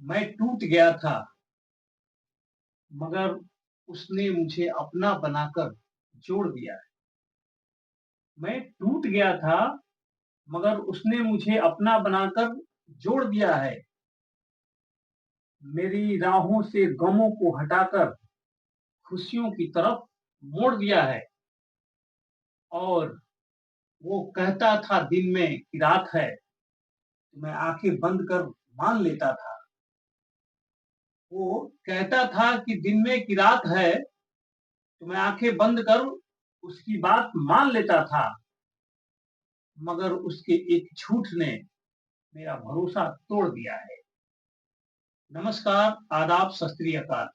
मैं टूट गया था, मगर उसने मुझे अपना बनाकर जोड़ दिया है। मैं टूट गया था, मगर उसने मुझे अपना बनाकर जोड़ दिया है। मेरी राहों से गमों को हटाकर खुशियों की तरफ मोड़ दिया है। और वो कहता था दिन में कि रात है, तो मैं आंखें बंद कर मान लेता था। वो कहता था कि दिन में की रात है, तो मैं आंखें बंद कर उसकी बात मान लेता था। मगर उसके एक झूठ ने मेरा भरोसा तोड़ दिया है। नमस्कार, आदाब, सत श्री अकाल।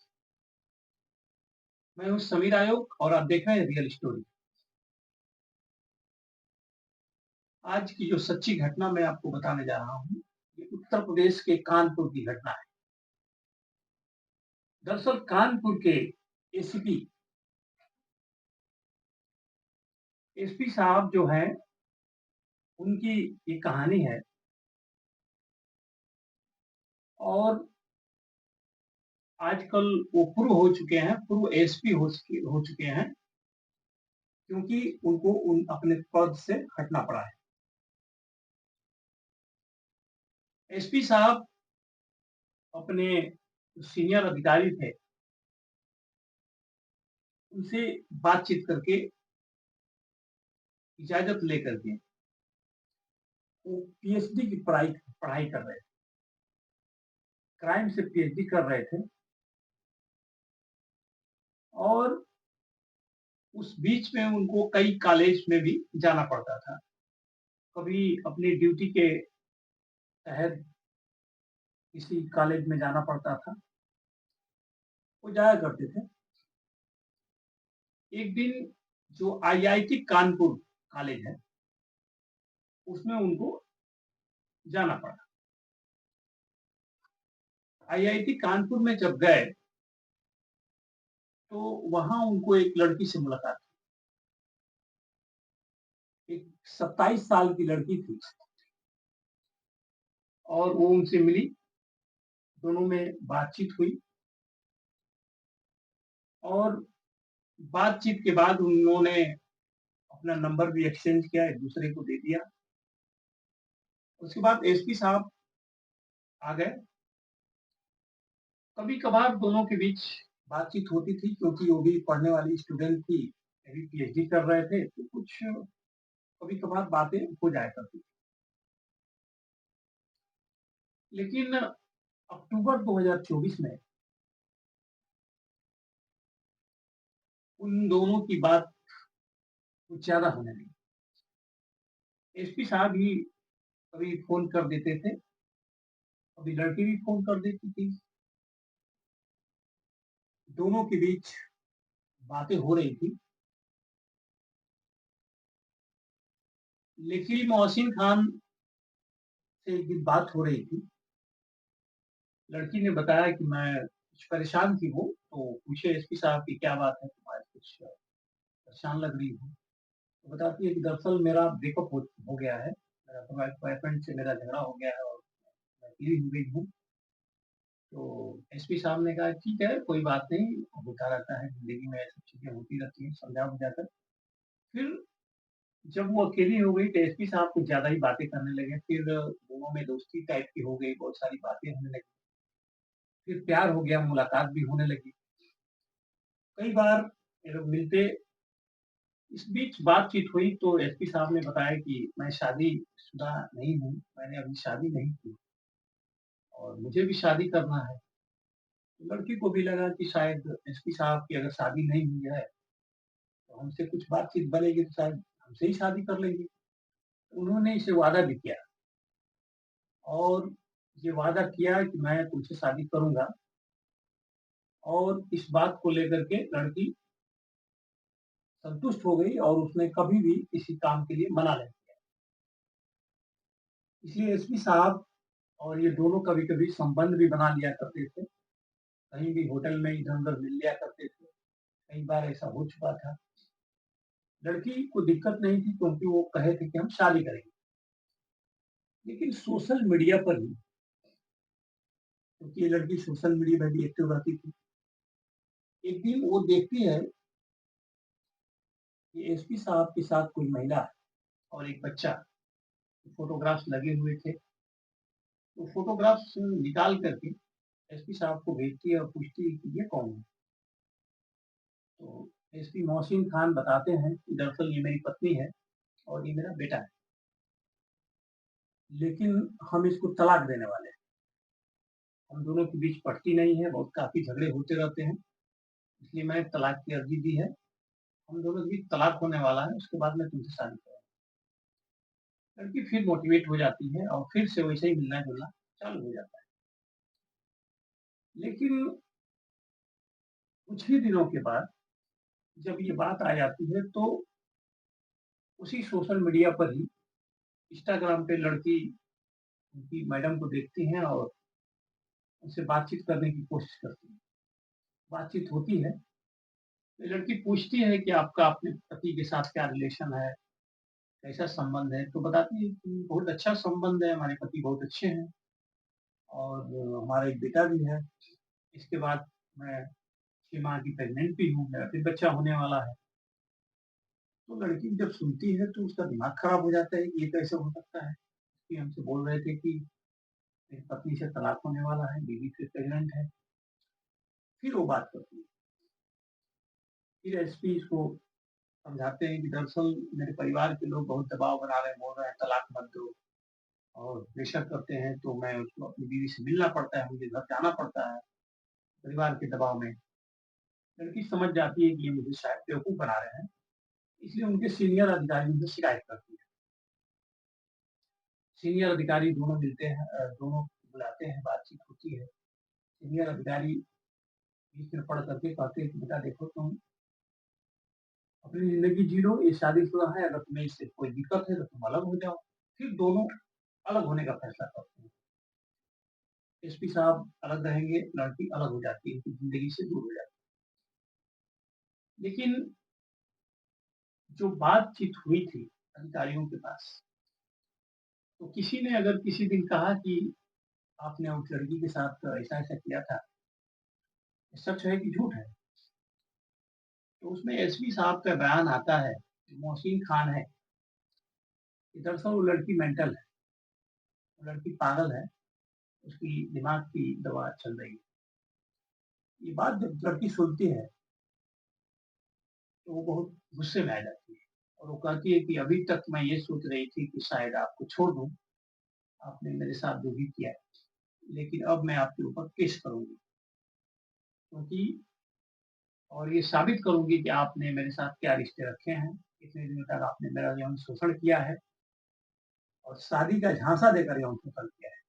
मैं हूँ समीर आयोग और आप देख रहे हैं रियल स्टोरी। आज की जो सच्ची घटना मैं आपको बताने जा रहा हूँ, ये उत्तर प्रदेश के कानपुर की घटना है। दरअसल कानपुर के एसपी एसपी साहब जो हैं, उनकी ये कहानी है। और आजकल वो पूर्व हो चुके हैं, पूर्व एसपी हो चुके हैं, क्योंकि उनको अपने पद से हटना पड़ा है। एसपी साहब अपने सीनियर अधिकारी थे, उनसे बातचीत करके इजाजत लेकर के वो पीएचडी की पढ़ाई पढ़ाई कर रहे थे। क्राइम से पीएचडी कर रहे थे। और उस बीच में उनको कई कॉलेज में भी जाना पड़ता था। कभी अपनी ड्यूटी के तहत किसी कॉलेज में जाना पड़ता था, वो जाया करते थे। एक दिन जो आईआईटी कानपुर कॉलेज है, उसमें उनको जाना पड़ा। आईआईटी कानपुर में जब गए, तो वहां उनको एक लड़की से मुलाकात हुई। एक 27 साल की लड़की थी और वो उनसे मिली। दोनों में बातचीत हुई और बातचीत के बाद उन्होंने अपना नंबर भी एक्सचेंज किया, एक दूसरे को दे दिया। उसके बाद एसपी साहब आ गए। कभी कभार दोनों के बीच बातचीत होती थी, क्योंकि वो भी पढ़ने वाली स्टूडेंट थी, अभी पीएचडी कर रहे थे, तो कुछ कभी कभार बातें हो जाया करती थी। लेकिन अक्टूबर 2024 में उन दोनों की बात कुछ ज्यादा होने लगी। एसपी साहब ही कभी फोन कर देते थे, कभी लड़की भी फोन कर देती थी। दोनों के बीच बातें हो रही थी। लेकिन मोहसिन खान से एक दिन बात हो रही थी। लड़की ने बताया कि मैं कुछ परेशान थी, हूँ तो पूछे एसपी साहब की क्या बात है, तुम्हारे कुछ परेशान लग रही हूँ। तो बताती है कि दरअसल मेरा ब्रेकअप हो गया है, मेरा बॉयफ्रेंड से मेरा झगड़ा हो गया है और मैं अकेली हो गई हूँ। तो एसपी साहब ने कहा ठीक है, कोई बात नहीं, होता रहता है जिंदगी में, ऐसी चीजें होती रहती हैं, समझा बुझाकर। फिर जब वो अकेली हो गई तो एसपी साहब कुछ ज्यादा ही बातें करने लगे। फिर दोनों में दोस्ती टाइप की हो गई, बहुत सारी बातें होने लगी। फिर प्यार हो गया, मुलाकात भी होने लगी। कई बार ये लोग मिलते। इस बीच बातचीत हुई तो एसपी साहब ने बताया कि मैं शादीशुदा नहीं हूँ, मैंने अभी शादी नहीं की और मुझे भी शादी करना है। तो लड़की को भी लगा कि शायद एसपी साहब की अगर शादी नहीं हुई है, तो हमसे कुछ बातचीत बनेगी, तो शायद हमसे ही शादी कर लेंगे। उन्होंने इसे वादा भी किया और ये वादा किया कि मैं तुमसे शादी करूंगा। और इस बात को लेकर के लड़की संतुष्ट हो गई और उसने कभी भी किसी काम के लिए मना नहीं किया। इसलिए एसपी साहब और ये दोनों कभी कभी संबंध भी बना लिया करते थे। कहीं भी होटल में इधर उधर मिल लिया करते थे। कई बार ऐसा हो चुका था। लड़की को दिक्कत नहीं थी, क्योंकि वो कहे थे कि हम शादी करेंगे। लेकिन सोशल मीडिया पर ही क्योंकि ये लड़की सोशल मीडिया में भी एक्टिव रहती थी। एक दिन वो देखती है कि एसपी साहब के साथ कोई महिला और एक बच्चा फ़ोटोग्राफ्स लगे हुए थे। तो फ़ोटोग्राफ्स निकाल कर के एसपी साहब को भेजती है और पूछती है कि ये कौन है? तो एसपी मोहसिन खान बताते हैं कि दरअसल ये मेरी पत्नी है और ये मेरा बेटा है। लेकिन हम इसको तलाक देने वाले हैं। हम दोनों के बीच पटती नहीं है, बहुत काफ़ी झगड़े होते रहते हैं, इसलिए मैंने तलाक की अर्ज़ी दी है। हम दोनों के बीच तलाक होने वाला है, उसके बाद मैं तुमसे शादी करूँगा। लड़की फिर मोटिवेट हो जाती है और फिर से वैसे ही मिलना-जुलना चालू हो जाता है। लेकिन कुछ ही दिनों के बाद जब ये बात आ जाती है तो उसी सोशल मीडिया पर ही इंस्टाग्राम पे लड़की उनकी मैडम को देखती हैं और उनसे बातचीत करने की कोशिश करती है। बातचीत होती है, तो लड़की पूछती है कि आपका अपने पति के साथ क्या रिलेशन है, कैसा संबंध है? तो बताती है कि बहुत अच्छा संबंध है, हमारे पति बहुत अच्छे हैं और हमारा एक बेटा भी है। इसके बाद मैं 6 माह की प्रेग्नेंट भी हूँ, मेरा फिर बच्चा होने वाला है। तो लड़की जब सुनती है तो उसका दिमाग खराब हो जाता है कि ये कैसे हो सकता है? कि हमसे बोल रहे थे कि मेरी पत्नी से तलाक होने वाला है, बीवी फिर प्रेग्नेंट है। फिर वो बात करती है। फिर एसपी इसको समझाते हैं कि दरअसल मेरे परिवार के लोग बहुत दबाव बना रहे हैं, बोल रहे हैं तलाक मत दो और प्रेशर करते हैं तो मैं उसको अपनी बीवी से मिलना पड़ता है, मुझे घर जाना पड़ता है, परिवार के दबाव में। लड़की समझ जाती है कि ये मुझे शायद बेवकूफ़ बना रहे हैं, इसलिए उनके सीनियर अधिकारियों से शिकायत करती है। सीनियर अधिकारी दोनों मिलते हैं दोनों बुलाते हैं, बातचीत होती है। सीनियर अधिकारी बीच में पढ़ करके कहते हैं कि बेटा देखो तुम अपनी ज़िंदगी जी लो, ये शादीशुदा है, अगर तुम्हें इससे कोई दिक्कत है तो तुम अलग हो जाओ। फिर दोनों अलग होने का फैसला करते हैं। एसपी साहब अलग रहेंगे, लड़की अलग हो जाती है, उनकी ज़िंदगी से दूर हो जाती है। लेकिन जो बातचीत हुई थी अधिकारियों के पास, तो किसी ने अगर किसी दिन कहा कि आपने उस लड़की के साथ ऐसा-ऐसा किया था, सच है कि झूठ है? तो उसमें एसपी साहब का बयान आता है, मोहसिन खान है, कि दरअसल वो लड़की मेंटल है, वो लड़की पागल है, उसकी दिमाग की दवा चल रही है। ये बात जब लड़की सुनती है, तो वो बहुत गुस्से में आ जाती है और वो कहती है कि अभी तक मैं ये सोच रही थी कि शायद आपको छोड़ दूँ, आपने मेरे साथ जो भी किया है, लेकिन अब मैं आपके ऊपर केस करूँगी क्योंकि और ये साबित करूँगी कि आपने मेरे साथ क्या रिश्ते रखे हैं, इतने दिनों तक आपने मेरा यौन शोषण किया है और शादी का झांसा देकर यौन शोषण किया है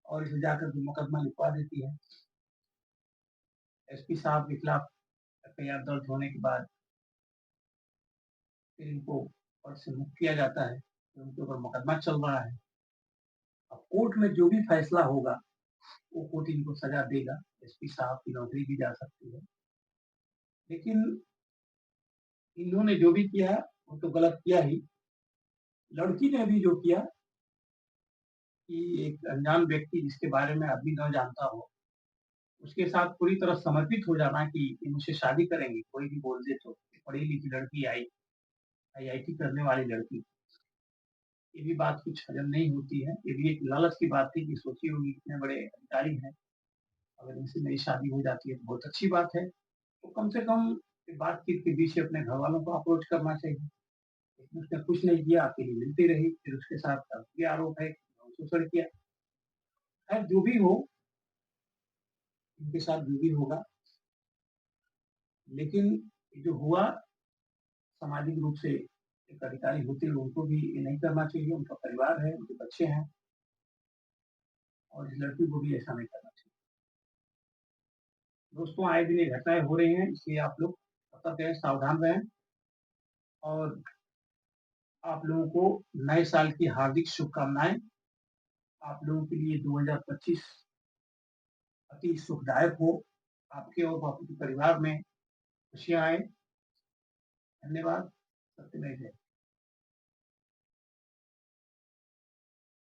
और इसे जाकर के मुकदमा लिखवा देती है। एसपी साहब के खिलाफ एफआईआर दर्ज होने के बाद फिर इनको पद से मुक्त किया जाता है, तो उनके ऊपर मुकदमा चल रहा है। अब कोर्ट में जो भी फैसला होगा, वो कोर्ट इनको सज़ा देगा। एसपी साहब की नौकरी भी जा सकती है। लेकिन इन्होंने जो भी किया, वो तो गलत किया ही। लड़की ने भी जो किया कि एक अनजान व्यक्ति जिसके बारे में आदमी न जानता हो, उसके साथ पूरी तरह समर्पित हो जाना कि ये मुझसे शादी करेंगे, कोई भी बोल दे तो। पढ़ी-लिखी लड़की आईआईटी करने वाली लड़की, ये भी बात कुछ हज़म नहीं होती है। ये भी एक लालच की बात थी कि सोची होंगी इतने बड़े अधिकारी हैं, अगर इनसे मेरी शादी हो जाती है तो बहुत अच्छी बात है। तो कम से कम बातचीत के बीच अपने घरवालों को अप्रोच करना चाहिए। लेकिन उसने कुछ नहीं किया, अकेली मिलती रही, फिर उसके साथ ये आरोप है कि शोषण किया। खैर जो भी हो, उनके साथ जो भी होगा, लेकिन जो हुआ सामाजिक रूप से एक अधिकारी होते हुए उनको भी ये नहीं करना चाहिए, उनका परिवार है, उनके बच्चे हैं और इस लड़की को भी ऐसा नहीं करना चाहिए। दोस्तों आए दिन ये घटनाएँ हो रही हैं, इसलिए आप लोग सतर्क रहें, सावधान रहें और आप लोगों को नए साल की हार्दिक शुभकामनाएँ। आप लोगों के लिए 2025 अति सुखदायक हो, आपके और आपके परिवार में खुशियाँ आएँ। धन्यवाद। सत्यमेव जयते।